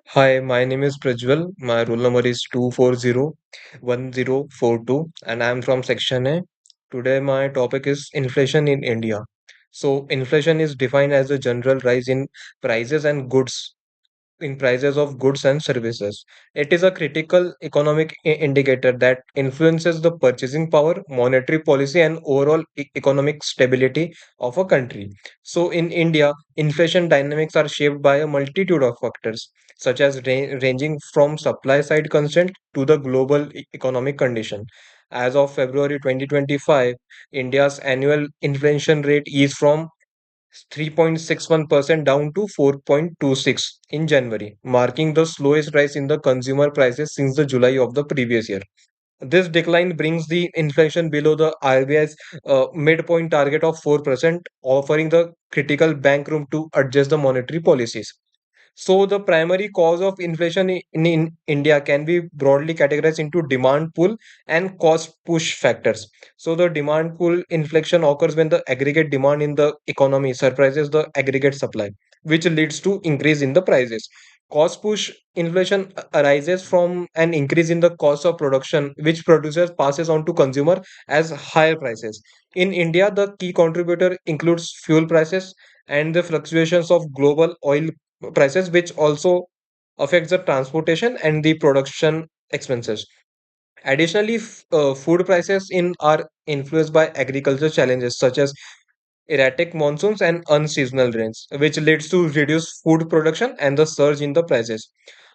Hi, my name is Prajwal. My roll number is 2401042 and I'm from Section A. Today my topic is inflation in India. So inflation is defined as the general rise in prices and goods in prices of goods and services. It is a critical economic indicator that influences the purchasing power, monetary policy, and overall economic stability of a country. So, in India, inflation dynamics are shaped by a multitude of factors, such as ranging from supply side constraint to the global economic condition. As of February 2025, India's annual inflation rate is from 3.61% down to 4.26 in January, marking the slowest rise in the consumer prices since the July of the previous year. This decline brings the inflation below the RBI's midpoint target of 4%, offering the critical bank room to adjust the monetary policies. So the primary cause of inflation in India can be broadly categorized into demand pull and cost push factors. So the demand pull inflation occurs when the aggregate demand in the economy surpasses the aggregate supply, which leads to increase in the prices. Cost push inflation arises from an increase in the cost of production, which producers passes on to consumer as higher prices. In India, the key contributor includes fuel prices and the fluctuations of global oil prices, which also affects the transportation and the production expenses. Additionally, food prices in are influenced by agriculture challenges such as erratic monsoons and unseasonal rains, which leads to reduced food production and the surge in the prices.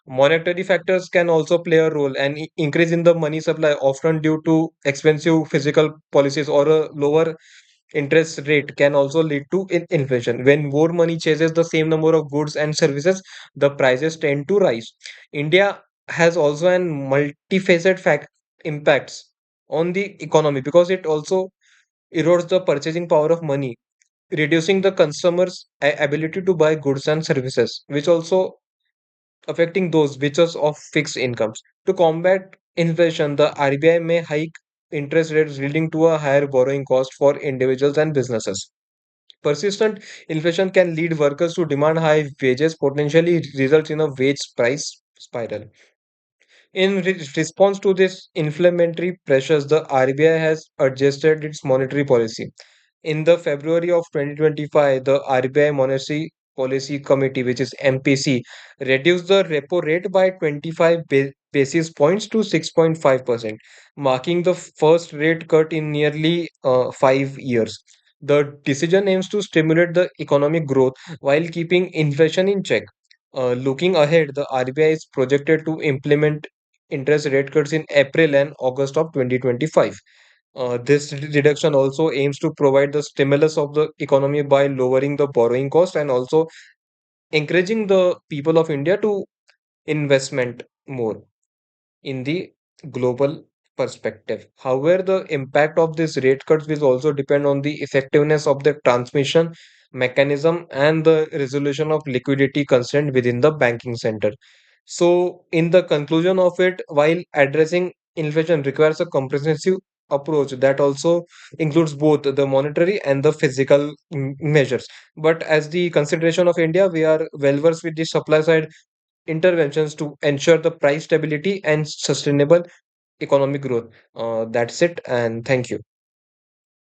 Monetary factors can also play a role. An increase in the money supply, often due to expensive physical policies or a lower interest rate, can also lead to inflation. When more money chases the same number of goods and services, the prices tend to rise. India has also an multifaceted fact impacts on the economy because it also erodes the purchasing power of money, reducing the consumer's ability to buy goods and services, which also affecting those which is of fixed incomes. To combat inflation, the RBI may hike interest rates, leading to a higher borrowing cost for individuals and businesses. Persistent inflation can lead workers to demand high wages, potentially results in a wage price spiral. In response to this inflammatory pressures, the RBI has adjusted its monetary policy. In the February of 2025, the RBI Monetary Policy Committee, which is MPC, reduced the repo rate by 25 basis points to 6.5%, marking the first rate cut in nearly 5 years. The decision aims to stimulate the economic growth while keeping inflation in check. Looking ahead, the RBI is projected to implement interest rate cuts in April and August of 2025. This reduction also aims to provide the stimulus of the economy by lowering the borrowing cost and also encouraging the people of India to investment more in the global perspective. However, the impact of these rate cuts will also depend on the effectiveness of the transmission mechanism and the resolution of liquidity constraint within the banking center. So, in the conclusion of it, while addressing inflation requires a comprehensive approach that also includes both the monetary and the physical measures. But as the consideration of India, we are well versed with the supply side interventions to ensure the price stability and sustainable economic growth. That's it, and thank you.